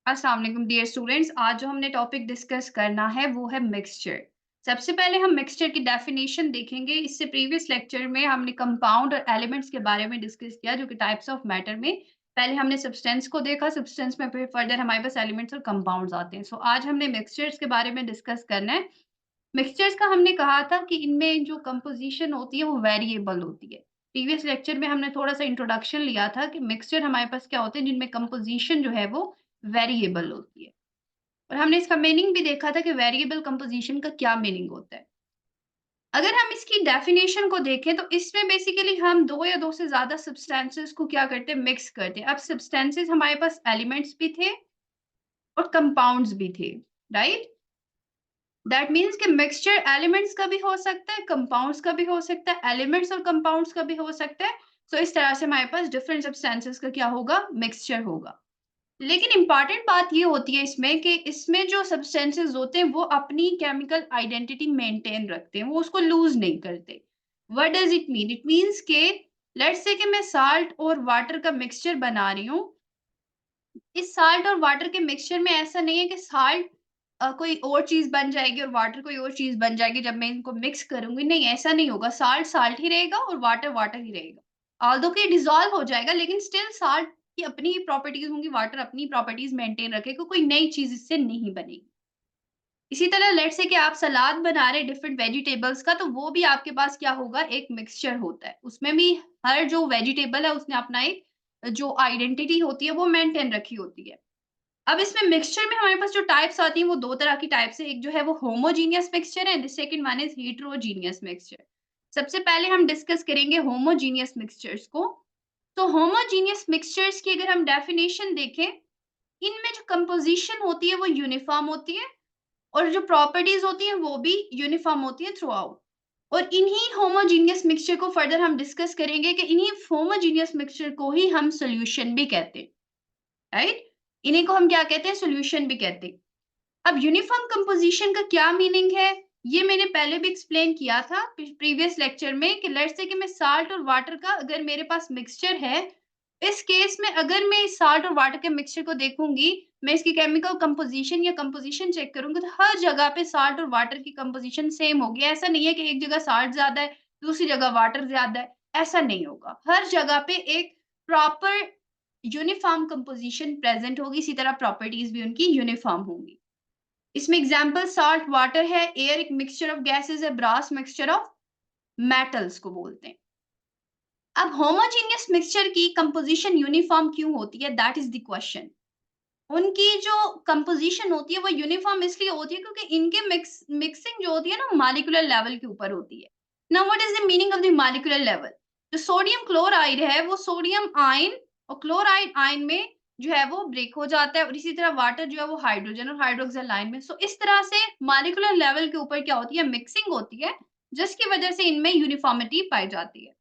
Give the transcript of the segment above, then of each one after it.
अस्सलाम वालेकुम dear students. आज जो हमने टॉपिक डिस्कस करना है वो है मिक्सचर। सबसे पहले हम मिक्सचर की डेफिनेशन देखेंगे। इससे प्रीवियस लेक्चर में हमने कंपाउंड और एलिमेंट्स के बारे में डिस्कस किया, जो कि टाइप्स ऑफ मैटर में पहले हमने सब्सटेंस को देखा, सब्सटेंस में फिर फर्दर हमारे पास एलिमेंट्स और कंपाउंड्स आते हैं। सो आज हमने मिक्सचर्स के बारे में डिस्कस करना है। मिक्सचर्स का हमने कहा था कि इनमें जो कंपोजिशन होती है वो वेरिएबल होती है। प्रीवियस लेक्चर में हमने थोड़ा-सा इंट्रोडक्शन लिया था कि मिक्सचर हमारे पास क्या होते हैं जिनमें कंपोजिशन जो है वो वेरिएबल होती है। और हमने इसका मीनिंग भी देखा था कि वेरिएबल कंपोजिशन का क्या मीनिंग होता है। अगर हम इसकी डेफिनेशन को देखें तो इसमें बेसिकली हम 2 या 2 से ज़्यादा सब्सटेंसेस को क्या करते हैं, मिक्स करते हैं। अब सब्सटेंसेस हमारे पास एलिमेंट्स भी थे और कंपाउंड्स भी थे, राइट? दैट मीन्स कि मिक्सचर एलिमेंट्स का भी हो सकता है, कंपाउंड्स का भी हो सकता है, एलिमेंट्स और कंपाउंड्स का भी हो सकता है। सो इस तरह से हमारे पास डिफरेंट सब्सटेंसेस का क्या होगा, मिक्सचर होगा। लेकिन इम्पोर्टेंट बात ये होती है इसमें कि इसमें जो सब्सटेंसेस होते हैं वो अपनी केमिकल आइडेंटिटी मेंटेन रखते हैं, वो उसको लूज़ नहीं करते। What does it mean? It means कि लेट्स से कि मैं साल्ट और वाटर का मिक्सचर बना रही हूँ। इस साल्ट और वाटर के मिक्सचर में ऐसा नहीं है कि साल्ट कोई और चीज़ बन जाएगी और वाटर कोई और चीज़ बन जाएगी जब मैं इनको मिक्स करूँगी, नहीं ऐसा नहीं होगा। साल्ट साल्ट ही रहेगा और वाटर वाटर ही रहेगा। ऑल्दो कि डिसॉल्व हो जाएगा, लेकिन स्टिल साल्ट की अपनी ही प्रॉपर्टीज़ होंगी, वाटर अपनी प्रॉपर्टीज़ मेंटेन रखेगा, कोई नई चीज़ इससे नहीं बनेगी। इसी तरह लेट्स से कि आप सलाद बना रहे हैं डिफरेंट वेजिटेबल्स का, तो वो भी आपके पास क्या होगा, एक मिक्सचर होता है। उसमें भी हर जो वेजिटेबल है उसने अपना एक जो आइडेंटिटी होती है वो मेंटेन रखी होती है। अब इसमें मिक्सचर में हमारे पास जो टाइप्स आती हैं वो 2 तरह की टाइप्स है। एक जो है वो होमोजेनियस मिक्सचर है, the second one is heterogeneous mixture. सबसे पहले हम डिस्कस करेंगे होमोजेनियस मिक्सचर्स को। तो होमोजेनियस मिक्सचर्स की अगर हम डेफिनिशन देखें, इनमें जो कंपोज़िशन होती है वो यूनिफ़ॉर्म होती है और जो प्रॉपर्टीज़ होती हैं वो भी यूनिफ़ॉर्म होती हैं थ्रू आउट। और इन्हीं होमोजेनियस मिक्सचर को फर्दर हम डिस्कस करेंगे कि इन्हीं होमोजेनियस मिक्सचर को ही हम सॉल्यूशन भी कहते हैं, राइट? इन्हीं को हम क्या कहते हैं? सॉल्यूशन भी कहते हैं। अब यूनिफ़ॉर्म कंपोज़िशन का क्या मीनिंग है? ये मैंने पहले भी एक्सप्लेन किया था प्रीवियस लेक्चर में कि लेट्स से कि मैं साल्ट और वाटर का अगर मेरे पास मिक्सचर है, इस केस में अगर मैं इस साल्ट और वाटर के मिक्सचर को देखूँगी, मैं इसकी केमिकल कंपोज़िशन या कंपोज़िशन चेक करूँगी तो हर जगह पे साल्ट और वाटर की कंपोज़िशन सेम होगी। ऐसा नहीं है कि एक जगह साल्ट ज़्यादा है, दूसरी जगह वाटर ज़्यादा है, ऐसा नहीं होगा। हर जगह पे एक प्रॉपर यूनिफ़ॉर्म कंपोज़िशन प्रेज़ेंट होगी, इसी तरह प्रॉपर्टीज़ भी उनकी यूनिफ़ॉर्म होंगी। इसमें एग्जांपल साल्ट वाटर है, एयर एक मिक्सचर ऑफ गैसेस है, ब्रास मिक्सचर ऑफ मेटल्स को बोलते हैं। अब होमोजेनियस मिक्सचर की कंपोजिशन यूनिफॉर्म क्यों होती है? That is the question. उनकी जो कंपोजिशन होती है वो यूनिफॉर्म इसलिए होती है क्योंकि इनके मिक्सिंग जो होती है ना मॉलिक्यूलर लेवल के ऊपर होती है। Now what is the meaning of the molecular level? जो सोडियम क्लोराइड है वो सोडियम आयन और क्लोराइड आयन में जो है वो ब्रेक हो जाता है और इसी तरह वाटर जो है वो हाइड्रोजन और हाइड्रोक्सिल आयन में। सो इस तरह से मॉलिक्यूलर लेवल के ऊपर क्या होती है? मिक्सिंग होती है, जिसकी वजह से इनमें यूनिफॉर्मिटी पाई जाती है।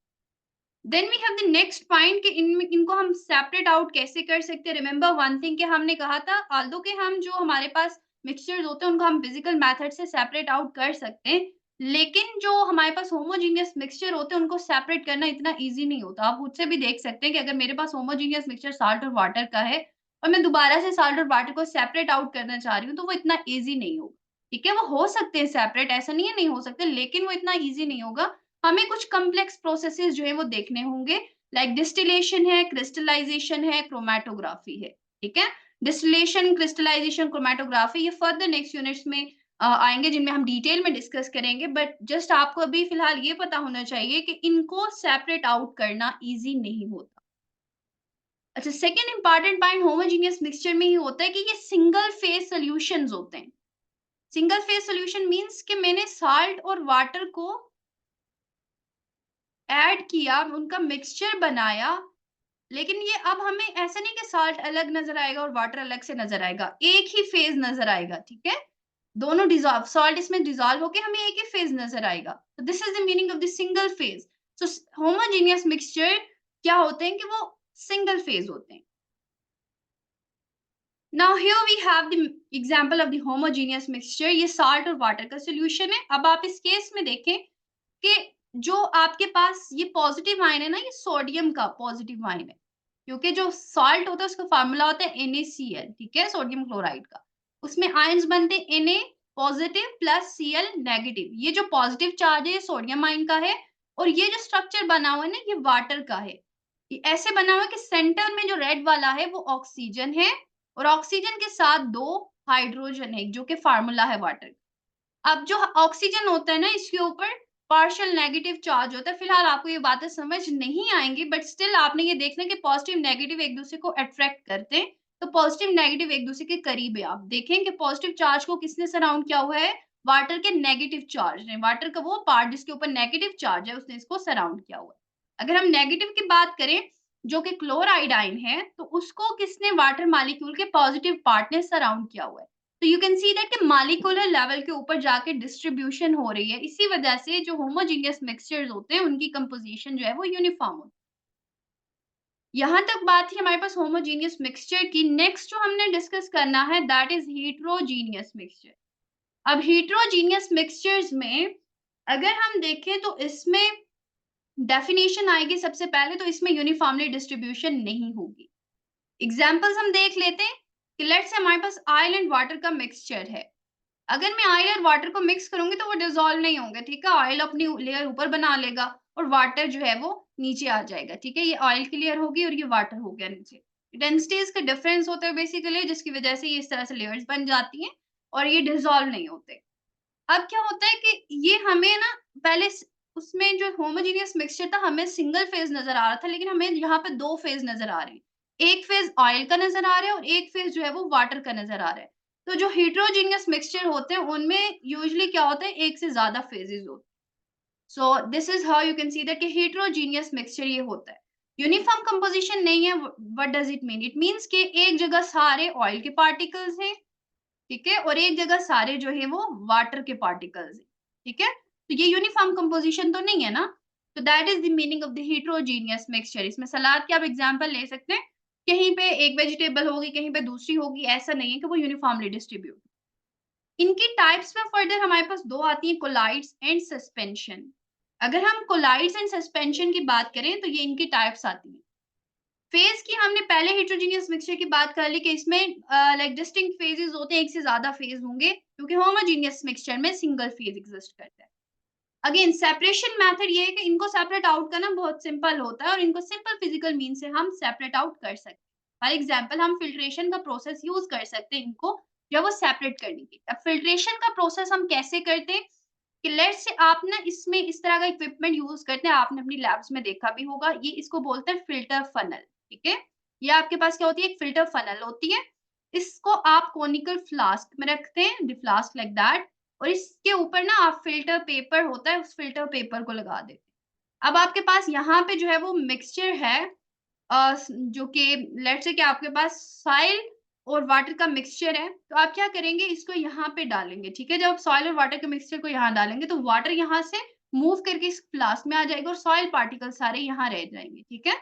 Then we have the next point कि इनको हम सेपरेट आउट कैसे कर सकते हैं। रिमेंबर वन थिंग कि हमने कहा था ऑल्दो कि हम जो हमारे पास मिक्सचर्स होते हैं उनको हम फिजिकल मेथड से सेपरेट आउट कर सकते हैं, लेकिन जो हमारे पास होमोजेनियस मिक्सचर होते हैं उनको सेपरेट करना इतना इजी नहीं होता। आप खुद से भी देख सकते हैं कि अगर मेरे पास होमोजेनियस मिक्सचर साल्ट और वाटर का है और मैं दोबारा से साल्ट और वाटर को सेपरेट आउट करना चाह रही हूँ तो वो इतना ईजी नहीं होगा। ठीक है, वो हो सकते हैं सेपरेट, ऐसा नहीं है नहीं हो सकते, लेकिन वो इतना ईजी नहीं होगा। हमें कुछ कॉम्प्लेक्स प्रोसेसेस जो है वो देखने होंगे, लाइक डिस्टिलेशन है, क्रिस्टलाइजेशन है, क्रोमैटोग्राफी है, ठीक है? डिस्टिलेशन, क्रिस्टलाइजेशन, क्रोमैटोग्राफी ये फर्दर नेक्स्ट यूनिट्स में आएँगे जिनमें हम डिटेल में डिस्कस करेंगे, बट जस्ट आपको अभी फिलहाल ये पता होना चाहिए कि इनको सेपरेट आउट करना ईज़ी नहीं होता। अच्छा, second important point homogeneous mixture में ये होता है कि ये सिंगल फेज सॉल्यूशंस होते हैं। सिंगल फेज सॉल्यूशन मीन्स कि मैंने साल्ट और वाटर को ऐड किया, उनका मिक्सचर बनाया, लेकिन ये अब हमें ऐसा नहीं कि साल्ट अलग नज़र आएगा और वाटर अलग से नज़र आएगा, एक ही फेज़ नज़र आएगा, ठीक है? दोनों डिसॉल्व साल्ट इसमें डिसॉल्व होके हमें एक ही फेज़ नज़र आएगा। तो this is the meaning of the single phase. So homogeneous mixture क्या होते हैं कि वो सिंगल फेज़ होते हैं। Now here we have the example of the homogeneous mixture. ये साल्ट और वाटर का सॉल्यूशन है। अब आप इस केस में देखें कि जो आपके पास ये पॉज़िटिव आयन है ना, ये सोडियम का पॉज़िटिव आयन है। क्योंकि जो सॉल्ट होता है उसका फ़ॉर्मूला होता है NaCl, ठीक है? सोडियम क्लोराइड का। उसमें आयन्स बनते हैं Na positive plus Cl negative. ये जो पॉज़िटिव चार्ज है ये सोडियम आयन का है और ये जो स्ट्रक्चर बना हुआ है ना ये वाटर का है। ये ऐसे बना हुआ है कि सेंटर में जो रेड वाला है वो ऑक्सीजन है और ऑक्सीजन के साथ 2 हाइड्रोजन है जो कि फ़ॉर्मूला है वाटर। अब जो ऑक्सीजन होता है ना इसके ऊपर पार्शियल नेगेटिव चार्ज होता है। फिलहाल आपको ये बातें समझ नहीं आएँगी बट स्टिल आपने ये देखना है कि पॉज़िटिव नेगेटिव एक-दूसरे को अट्रैक्ट करते हैं। तो पॉज़िटिव नेगेटिव एक-दूसरे के करीब है। आप देखें कि पॉज़िटिव चार्ज को किसने सराउंड किया हुआ है? वाटर के नेगेटिव चार्ज ने। वाटर का वो पार्ट जिसके ऊपर नेगेटिव चार्ज है उसने इसको सराउंड किया हुआ है। अगर हम नेगेटिव की बात करें जो कि क्लोराइड आयन है तो उसको किसने वाटर मॉलिक्यूल के पॉज़िटिव पार्ट ने सराउंड किया हुआ है। तो यू कैन सी दैट कि मॉलिक्यूलर लेवल के ऊपर जाके डिस्ट्रीब्यूशन हो रही है। इसी वजह से जो होमोजेनियस मिक्सचर्स होते हैं, उनकी कंपोज़िशन जो है वो यूनिफ़ॉर्म होती है। यहाँ तक बात थी हमारे पास होमोजेनियस मिक्सचर की। नेक्स्ट जो हमने डिस्कस करना है दैट इज़ हेटेरोजेनियस मिक्सचर। अब हेटेरोजेनियस मिक्सचर्स में अगर हम देखें तो इसमें डेफिनिशन आएगी सबसे पहले तो इसमें यूनिफ़ॉर्मली डिस्ट्रीब्यूशन नहीं होगी। एग्ज़ाम्पल्स हम देख लेते हैं कि लेट्स से हमारे पास ऑयल एंड वाटर का मिक्सचर है। अगर मैं ऑयल और वाटर को मिक्स करूँगी तो वो डिसॉल्व नहीं होंगे, ठीक है? ऑयल अपनी लेयर ऊपर बना लेगा और वाटर जो है वो नीचे आ जाएगा, ठीक है? ये ऑयल की लेयर होगी और ये वाटर हो गया नीचे। डेंसिटीज़ का डिफरेंस होता है बेसिकली जिसकी वज़ह से ये इस तरह से लेयर्स बन जाती हैं और ये डिसॉल्व नहीं होते। अब क्या होता है कि ये हमें ना पहले उसमें जो होमोजेनियस मिक्सचर था हमें सिंगल फेज़ नज़र आ रहा था लेकिन हमें यहाँ पे 2 फेज़ नज़र आ रहे हैं। एक फेज़ ऑयल का नज़र आ रहा है और एक फेज़ जो है वो वाटर का नज़र आ रहा है। तो जो हेटेरोजेनियस मिक्सचर होते हैं उनमें यूजुअली क्या होता है एक से ज़्यादा फेजेज़ होते हैं। So this is how you can see that कि हेटेरोजेनियस मिक्सचर ये होता है। यूनिफॉर्म कंपोज़िशन नहीं है what does it mean? It means कि एक जगह सारे ऑयल के पार्टिकल्स हैं ठीक है? और एक जगह सारे जो है वो वाटर के पार्टिकल्स हैं, ठीक है? तो ये यूनिफॉर्म कंपोज़िशन तो नहीं है ना? तो that is the meaning of the heterogeneous mixture इसमें सलाद के आप एग्ज़ाम्पल ले सकते हैं। कहीं पे एक वेजिटेबल होगी, कहीं पे दूसरी होगी, ऐसा नहीं है कि वो यूनिफॉर्मली डिस्ट्रीब्यूट। इनकी टाइप्स में फर्दर हमारे पास 2 आती हैं कोलाइड्स एंड सस्पेंशन। अगर हम कोलाइड्स एंड सस्पेंशन की बात करें तो ये इनकी टाइप्स आती हैं। फेज़ की हमने पहले हेटेरोजेनियस मिक्सचर की बात कर ली कि इसमें लाइक डिस्टिंक्ट फेजेज़ होते हैं, एक से ज़्यादा फेज़ होंगे, क्योंकि होमोजेनियस मिक्सचर में सिंगल फेज़ एक्सिस्ट करता है। अगेन सेपरेशन मेथड ये है कि इनको सेपरेट आउट करना बहुत सिंपल होता है और इनको सिंपल फिजिकल मीन से हम सेपरेट आउट कर सकते हैं। फॉर एग्जांपल हम फिल्ट्रेशन का प्रोसेस यूज़ कर सकते हैं इनको जब वो सेपरेट करने के लिए। अब फिल्ट्रेशन का प्रोसेस हम कैसे करते हैं कि लेट्स से आप ना इसमें इस तरह का इक्विपमेंट यूज़ करते हैं, आपने अपनी लैब्स में देखा भी होगा, ये इसको बोलते हैं फ़िल्टर फनल, ठीक है? ये आपके पास क्या होती है, एक फ़िल्टर फनल होती है, इसको आप कोनिकल फ्लास्क में रखते हैं, द फ्लास्क लाइक दैट और इसके ऊपर ना आप फ़िल्टर पेपर होता है, उस फ़िल्टर पेपर को लगा देते हैं। अब आपके पास यहाँ पे जो है वो मिक्सचर है जो कि लेट्स से कि आपके पास सॉइल और वाटर का मिक्सचर है, तो आप क्या करेंगे इसको यहाँ पे डालेंगे, ठीक है? जब आप सॉइल और वाटर के मिक्सचर को यहाँ डालेंगे तो वाटर यहाँ से मूव करके इस फ्लास्क में आ जाएगा और सॉइल पार्टिकल सारे यहाँ रह जाएँगे, ठीक है?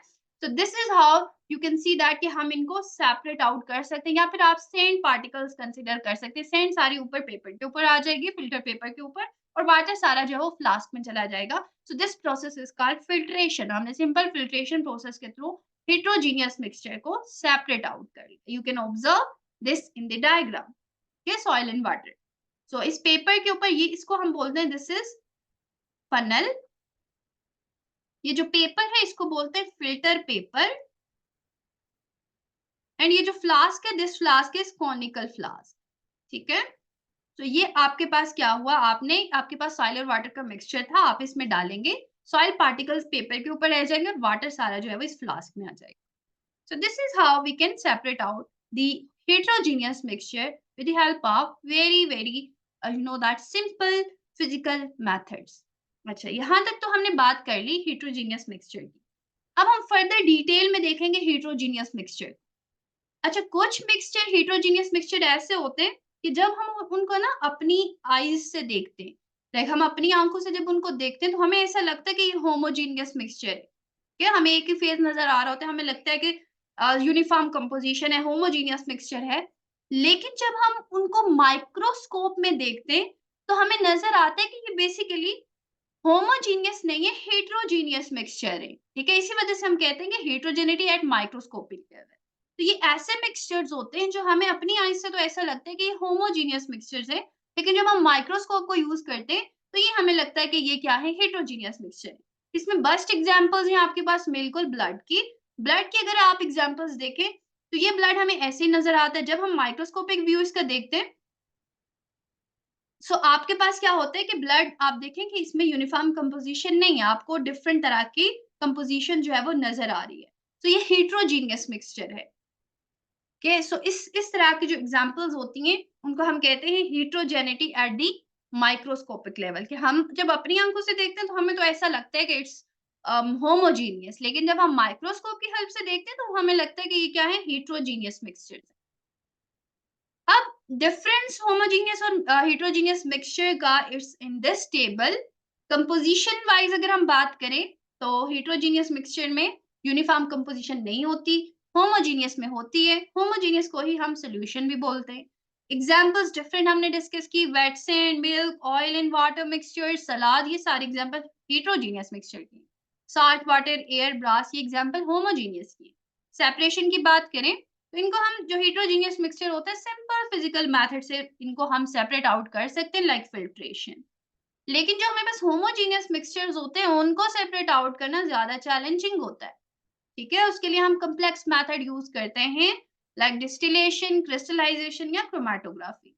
तो this is how you can see that कि हम इनको सेपरेट आउट कर सकते हैं या फिर आप सैंड पार्टिकल्स कंसीडर कर सकते हैं। सैंड सारी ऊपर पेपर के ऊपर आ जाएगी, फिल्टर पेपर के ऊपर और वाटर सारा जो है वो फ्लास्क में चला जाएगा। So this process is called filtration. हमने सिंपल फिल्ट्रेशन प्रोसेस के थ्रू heterogeneous mixture को separate out कर लिया। You can observe this in the diagram. Okay, soil and water. So इस पेपर के ऊपर ये इसको हम बोलते हैं this is funnel. ये जो पेपर है इसको बोलते हैं फिल्टर पेपर एंड ये जो फ्लास्क है this flask is conical flask ठीक है तो ये आपके पास क्या हुआ आपने आपके पास सॉइल और वाटर का मिक्सचर था आप इसमें डालेंगे सॉइल पार्टिकल्स पेपर के ऊपर रह जाएंगे और वाटर सारा जो है वो इस फ्लास्क में आ जाएगा So this is how we can separate out the heterogeneous mixture with the help of that simple physical methods. अच्छा यहाँ तक तो हमने बात कर ली heterogeneous mixture की। अब हम फर्दर डिटेल में देखेंगे heterogeneous mixture। अच्छा कुछ मिक्सचर heterogeneous mixture ऐसे होते हैं कि जब हम उनको ना अपनी आईज से देखते हैं लाइक हम अपनी आंखों से जब उनको देखते हैं तो हमें ऐसा लगता है कि ये होमोजीनियस मिक्सचर है क्या हमें एक ही फेज नजर आ रहा होता है हमें लगता है कि यूनिफॉर्म कंपोजिशन है होमोजीनियस मिक्सचर है लेकिन जब हम उनको माइक्रोस्कोप में देखते हैं तो हमें नजर आता है कि ये बेसिकली होमोजीनियस नहीं है, हेटेरोजीनियस मिक्सचर है, ठीक है? इसी वजह से हम कहते हैं कि हेटेरोजेनिटी एट माइक्रोस्कोपिक लेवल। तो ये ऐसे मिक्सचर्स होते हैं जो हमें अपनी आँख से तो ऐसा लगता है कि ये होमोजीनियस मिक्सचर्स है, लेकिन जब हम माइक्रोस्कोप को यूज़ करते हैं, तो ये हमें लगता है कि ये क्या है, हेटेरोजीनियस मिक्सचर है। इसमें बेस्ट एग्ज़ाम्पल्स हैं आपके पास बिल्कुल ब्लड की। ब्लड की अगर आप एग्ज़ाम्पल्स देखें, तो ये ब्लड हमें ऐसे ही नज़र आता है। जब हम माइक्रोस्कोपिक व्यू इसका देखते हैं, आपके पास क्या होता है कि ब्लड आप देखें कि इसमें यूनिफ़ॉर्म कंपोज़िशन नहीं है, आपको डिफरेंट तरह की कंपोज़िशन जो है वो नज़र आ रही है। ये हेटेरोजीनियस मिक्सचर है। ओके, इस तरह की जो एग्ज़ाम्पल्स होती हैं, उनको हम कहते हैं हेटेरोजेनिटी एट द माइक्रोस्कोपिक लेवल कि हम जब अपनी आँखों से देखते हैं तो हमें तो ऐसा लगता है कि इट्स होमोजीनियस, लेकिन जब हम माइक्रोस्कोप की हेल्प से देखते हैं तो हमें लगता है कि ये क्या है, हेटेरोजीनियस मिक्सचर। अब डिफरेंस होमोजेनियस और हेटेरोजेनियस मिक्सचर का it's in this table. Composition wise अगर हम बात करें तो हेटेरोजेनियस मिक्सचर में यूनिफॉर्म कंपोजिशन नहीं होती, होमोजेनियस में होती है। होमोजेनियस को ही हम सॉल्यूशन भी बोलते हैं। एग्जांपल्स डिफरेंट हमने डिस्कस की, wet sand, milk, oil and water mixture, salad, ये सारे एग्जांपल हेटेरोजेनियस मिक्सचर की। साल्ट वाटर, एयर, ब्रास, ये एग्जांपल होमोजेनियस की। सेपरेशन की बात करें तो इनको हम जो हेटेरोजेनियस मिक्सचर होता है, सिंपल फिजिकल मेथड से इनको हम सेपरेट आउट कर सकते हैं, लाइक फिल्ट्रेशन। लेकिन जो हमारे पास होमोजेनियस मिक्सचर्स होते हैं उनको सेपरेट आउट करना ज्यादा चैलेंजिंग होता है, ठीक है? उसके लिए हम कॉम्प्लेक्स मेथड यूज करते हैं, लाइक डिस्टिलेशन, क्रिस्टलाइजेशन या क्रोमैटोग्राफी।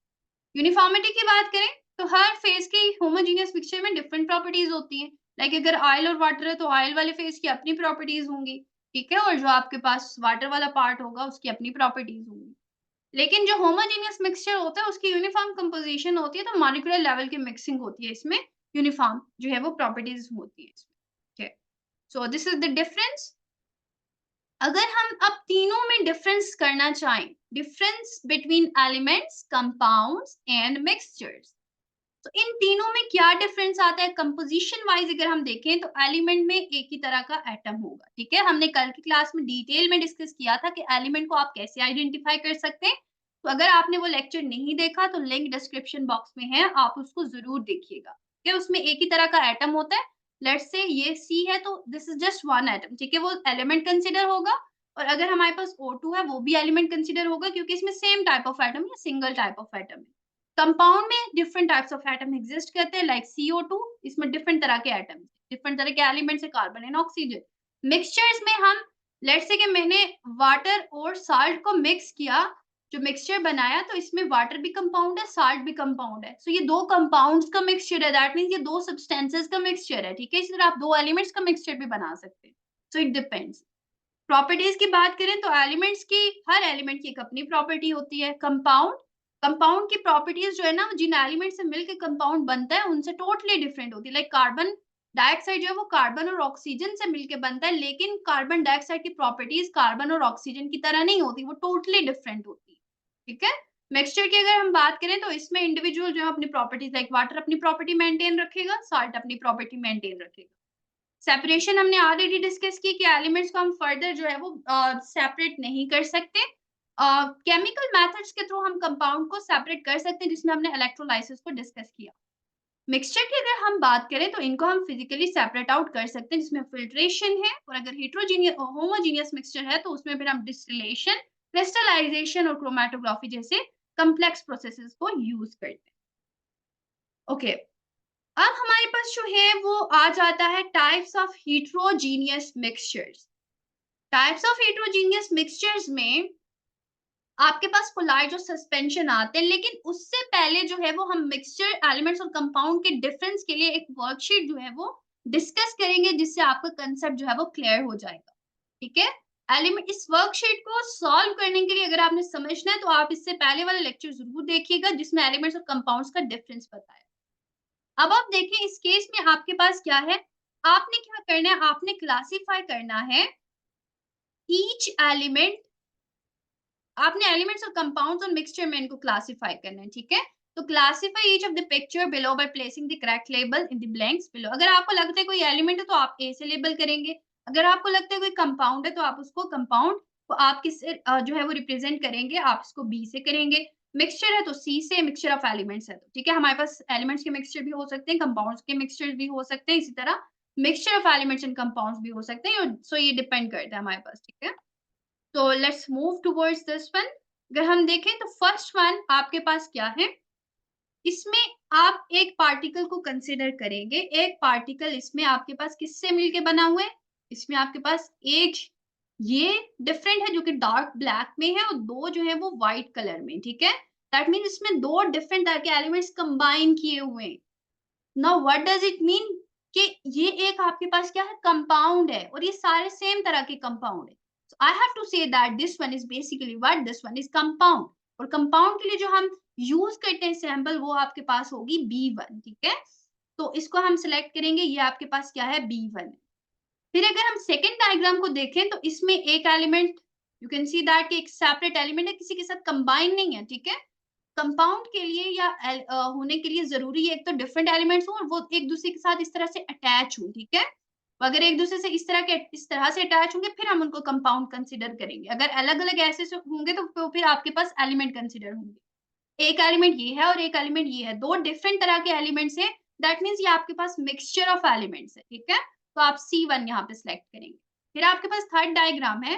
यूनिफॉर्मिटी की बात करें तो हर फेज के होमोजेनियस मिक्सचर में डिफरेंट प्रॉपर्टीज होती हैं। लाइक अगर ऑयल और वाटर है तो ऑयल वाले फेज की अपनी प्रॉपर्टीज होंगी, ठीक है? और जो आपके पास वाटर वाला पार्ट होगा उसकी अपनी प्रॉपर्टीज होंगी। लेकिन जो होमोजेनियस मिक्सचर होता है उसकी यूनिफॉर्म कंपोजिशन होती है, तो मॉलिक्यूलर लेवल की मिक्सिंग होती है इसमें, यूनिफॉर्म जो है वो प्रॉपर्टीज होती है इसमें, ठीक है? So this is the difference. अगर हम अब तीनों में डिफरेंस करना चाहें, difference between elements, compounds and mixtures, तो इन तीनों में क्या डिफरेंस आता है कंपोजिशन वाइज अगर हम देखें तो एलिमेंट में एक ही तरह का एटम होगा, ठीक है? हमने कल की क्लास में डिटेल में डिस्कस किया था कि एलिमेंट को आप कैसे आइडेंटिफाई कर सकते हैं। तो अगर आपने वो लेक्चर नहीं देखा तो लिंक डिस्क्रिप्शन बॉक्स में है, आप उसको जरूर देखिएगा कि उसमें एक ही तरह का एटम होता है। लेट्स से ये सी है तो this is just one atom, ठीक है? वो एलिमेंट कंसिडर होगा। और अगर हमारे पास O2 है वो भी एलिमेंट कंसिडर होगा क्योंकि इसमें सेम टाइप ऑफ एटम या सिंगल टाइप ऑफ एटम है। कंपाउंड में different types of atom exist करते हैं, लाइक CO2, इसमें डिफरेंट तरह के एटम, डिफरेंट तरह के एलिमेंट्स है, कार्बन एंड ऑक्सीजन। मिक्सचर्स में हम लेट्स से कि मैंने वाटर और साल्ट को मिक्स किया, जो मिक्सचर बनाया, तो इसमें वाटर भी कंपाउंड है, साल्ट भी कंपाउंड है। सो ये दो कंपाउंड्स का मिक्सचर है, दैट मीन्स ये दो सब्सटेंसेस का मिक्सचर है, ठीक है? इसी तरह आप दो एलिमेंट्स का मिक्सचर भी बना सकते हैं। So it depends. प्रॉपर्टीज की बात करें तो एलिमेंट्स की, हर एलिमेंट की एक अपनी प्रॉपर्टी होती है। कंपाउंड, कंपाउंड की प्रॉपर्टीज जो है ना, जिन एलिमेंट से मिलकर कंपाउंड बनता है उनसे टोटली डिफरेंट होती है। लाइक कार्बन डाइऑक्साइड जो है वो कार्बन और ऑक्सीजन से मिलकर बनता है, लेकिन कार्बन डाइऑक्साइड की प्रॉपर्टीज कार्बन और ऑक्सीजन की तरह नहीं होती, वो टोटली डिफरेंट होती है, ठीक है? मिक्सचर की अगर हम बात करें तो इसमें इंडिविजुअल जो है अपनी प्रॉपर्टीज, लाइक वाटर अपनी प्रॉपर्टी मेंटेन रखेगा, साल्ट अपनी प्रॉपर्टी मेंटेन रखेगा। सेपरेशन हमने ऑलरेडी डिस्कस की कि एलिमेंट्स को हम फर्दर जो है वो सेपरेट नहीं कर सकते। केमिकल मेथड्स के थ्रू हम कंपाउंड को सेपरेट कर सकते हैं, जिसमें हमने इलेक्ट्रोलाइसिस को डिस्कस किया। मिक्सचर की अगर हम बात करें तो इनको हम फिजिकली सेपरेट आउट कर सकते हैं, जिसमें फिल्ट्रेशन है। और अगर हेटेरोजीनियस होमोजीनियस मिक्सचर है तो उसमें फिर हम डिस्टिलेशन, क्रिस्टलाइजेशन और क्रोमैटोग्राफी जैसे कॉम्प्लेक्स प्रोसेसेस को यूज करते हैं। ओके, अब हमारे पास जो है वो आ जाता है types of heterogeneous mixtures. Types of heterogeneous mixtures में आपके पास कोलाइड और सस्पेंशन आते हैं, लेकिन उससे पहले जो है वो हम मिक्सचर एलिमेंट्स और कंपाउंड के डिफरेंस के लिए एक वर्कशीट जो है वो डिस्कस करेंगे, जिससे आपका कंसेप्ट जो है वो क्लियर हो जाएगा, ठीक है? एलिमेंट, इस वर्कशीट को सॉल्व करने के लिए अगर आपने समझना है तो आप इससे पहले वाला लेक्चर जरूर देखिएगा जिसमें एलिमेंट्स और कंपाउंड्स का डिफरेंस बताया। अब आप देखें इस केस में आपके पास क्या है, आपने क्या करना है, आपने क्लासिफाई करना है ईच एलिमेंट, आपने एलिमेंट्स और कंपाउंड्स और मिक्सचर में इनको क्लासिफाई करना है, ठीक है? तो classify each of the picture below by placing the correct label in the blanks below. अगर आपको लगता है कोई एलिमेंट है तो आप ए से लेबल करेंगे, अगर आपको लगता है कोई कंपाउंड है तो आप उसको कंपाउंड को आप किससे जो है वो रिप्रेजेंट करेंगे, आप इसको बी से करेंगे। मिक्सचर है तो सी से मिक्सचर ऑफ एलिमेंट्स है तो ठीक है, हमारे पास एलिमेंट्स के मिक्सचर भी हो सकते हैं, कंपाउंड्स के मिक्सचर भी हो सकते हैं, इसी तरह mixture of elements and compounds भी हो सकते हैं। सो ये डिपेंड करता है हमारे पास, ठीक है। तो let's move towards this one. अगर हम देखें तो फर्स्ट वन आपके पास क्या है, इसमें आप एक पार्टिकल को कंसीडर करेंगे। एक पार्टिकल इसमें आपके पास किससे मिलके बना हुआ है? इसमें आपके पास एक ये डिफरेंट है जो कि डार्क ब्लैक में है और 2 जो है वो व्हाइट कलर में, ठीक है? दैट मीन्स इसमें 2 डिफरेंट तरह के एलिमेंट्स कंबाइन किए हुए हैं। Now what does it mean कि ये एक आपके पास क्या है, कंपाउंड है और ये सारे सेम तरह के कंपाउंड है। So I have to say that this one is basically what, this one is compound. और कंपाउंड के लिए जो हम यूज करते हैं सैंपल वो आपके पास होगी B1, ठीक है। तो इसको हम सिलेक्ट करेंगे, ये आपके पास क्या है, B1 है। फिर अगर हम सेकंड डायग्राम को देखें तो इसमें एक element you can see that एक सेपरेट एलिमेंट है, किसी के साथ कंबाइन नहीं है, ठीक है। कंपाउंड के लिए या होने के लिए ज़रूरी है एक तो डिफरेंट एलिमेंट्स हों और वो एक-दूसरे के साथ इस तरह से अटैच हों, ठीक है? तो अगर एक-दूसरे से इस तरह से अटैच होंगे फिर हम उनको कंपाउंड कंसीडर करेंगे। अगर अलग-अलग ऐसे से होंगे तो फिर आपके पास एलिमेंट कंसीडर होंगे। एक एलिमेंट ये है और एक एलिमेंट ये है, 2 डिफरेंट तरह के एलिमेंट्स हैं, दैट मीन्स ये आपके पास मिक्सचर ऑफ एलिमेंट्स है, ठीक है? तो आप C1 यहाँ पे सिलेक्ट करेंगे। फिर आपके पास थर्ड डायग्राम है।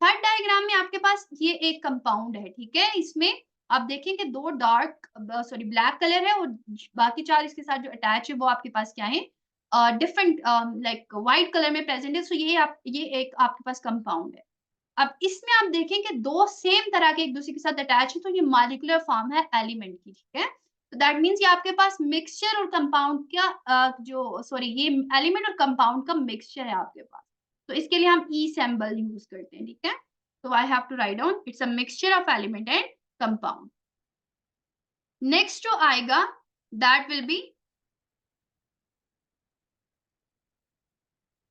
थर्ड डायग्राम में आपके पास ये एक कंपाउंड है, ठीक है? इसमें आप देखें कि 2 डार्क ब्लैक कलर है और बाकी 4 इसके साथ जो अटैच है वो आपके पास क्या है? डिफरेंट लाइक व्हाइट कलर में प्रेजेंट है। सो ये एक आपके पास कंपाउंड है। अब इसमें आप देखें कि 2 सेम तरह के एक-दूसरे के साथ अटैच हैं, तो ये मॉलिक्यूलर फॉर्म है एलिमेंट की, ठीक है? तो दैट मीन्स ये आपके पास मिक्सचर और कंपाउंड का ये एलिमेंट और कंपाउंड का मिक्सचर है आपके पास। तो इसके लिए हम ई सिंबल यूज़ करते हैं, ठीक है? So I have to write down it's a mixture of element and compound. Next जो आएगा that will be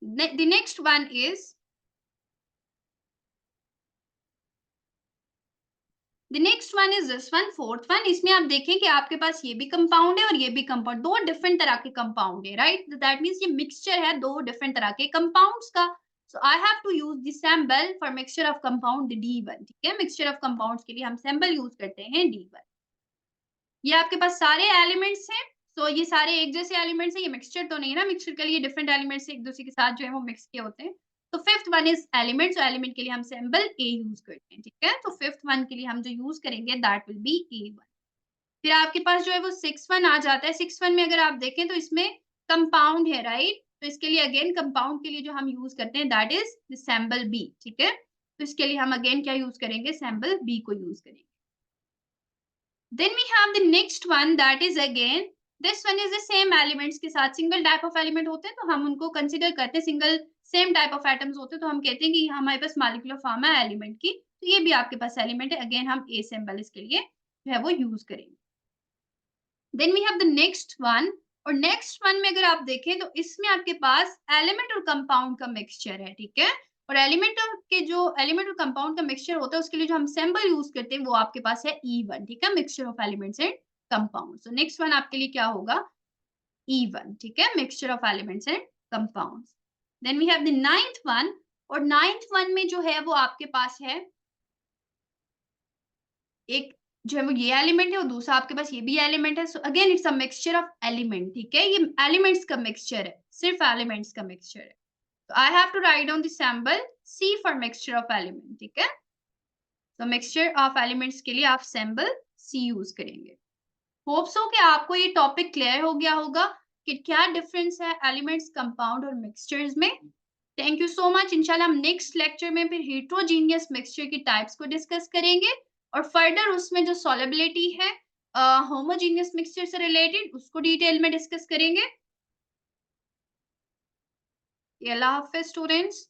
the next one is the next one is this one fourth one। इसमें आप देखें कि आपके पास ये भी कंपाउंड है और ये भी कंपाउंड, 2 डिफरेंट तरह के कंपाउंड है, राइट? दैट मीन्स ये मिक्सचर है 2 डिफरेंट तरह के कंपाउंड्स का। So I have to use the sample for mixture of compound D1, ठीक है? मिक्सचर ऑफ कंपाउंड्स के लिए हम सैंपल यूज करते हैं D1। ये आपके पास सारे एलिमेंट्स हैं, तो ये सारे एक जैसे एलिमेंट्स हैं, ये मिक्सचर तो नहीं है ना, मिक्सचर के लिए डिफरेंट एलिमेंट्स एक दूसरे के साथ जो है वो मिक्स किए होते हैं। तो फिफ्थ वन इज एलिमेंट, तो एलिमेंट के लिए हम सिंबल ए यूज करते हैं, ठीक है। तो फिफ्थ वन के लिए हम जो यूज करेंगे दैट विल बी A1। फिर आपके पास जो है वो सिक्स वन आ जाता है। सिक्स वन में अगर आप देखें तो इसमें कंपाउंड है, राइट? तो इसके लिए अगेन कंपाउंड के लिए जो हम यूज करते हैं that is the symbol B, ठीक है। तो इसके लिए हम अगेन क्या यूज करेंगे, सिंबल बी को यूज करेंगे। Then we have the next one that is again this one is the same elements के साथ सिंगल टाइप ऑफ एलिमेंट होते हैं तो हम उनको कंसीडर करते हैं, single same type of atoms होते हैं तो हम कहते हैं कि ये हमारे पास मॉलिक्यूलर फॉर्म है एलिमेंट की। तो ये भी आपके पास एलिमेंट है, अगेन हम ए सिंबल इसके लिए जो है वो यूज करेंगे। Then we have the next one, और नेक्स्ट वन में अगर आप देखें तो इसमें आपके पास एलिमेंट और कंपाउंड का मिक्सचर है, ठीक है। और एलिमेंट के जो एलिमेंट और कंपाउंड का मिक्सचर होता है उसके लिए जो हम सिंबल यूज करते हैं वो आपके पास है E1, ठीक है, mixture of elements and compound. So next one आपके लिए क्या होगा, E1, ठीक है, mixture of elements and compounds. Then we have the ninth one, और नाइन्थ वन में जो है वो आपके पास है एक जो है वो ये एलिमेंट है और दूसरा आपके पास ये भी एलिमेंट है। So again it's a mixture of element, ठीक है, ये एलिमेंट्स का मिक्सचर है, सिर्फ एलिमेंट्स का मिक्सचर है। तो I have to write down the symbol C for mixture of element, ठीक है। तो मिक्सचर ऑफ एलिमेंट्स के लिए आप सिंबल सी यूज करेंगे। होप सो कि आपको ये टॉपिक क्लियर हो गया होगा कि क्या डिफरेंस है एलिमेंट्स, कंपाउंड और मिक्सचर्स में। Thank you so much. इंशाल्लाह हम नेक्स्ट लेक्चर में फिर हेट्रोजीनियस मिक्सचर की टाइप्स को डिस्कस करेंगे और फर्दर उसमें जो सॉल्युबिलिटी है होमोजीनियस मिक्सचर से रिलेटेड उसको डिटेल में डिस्कस करेंगे। अल्लाह हाफिज स्टूडेंट्स।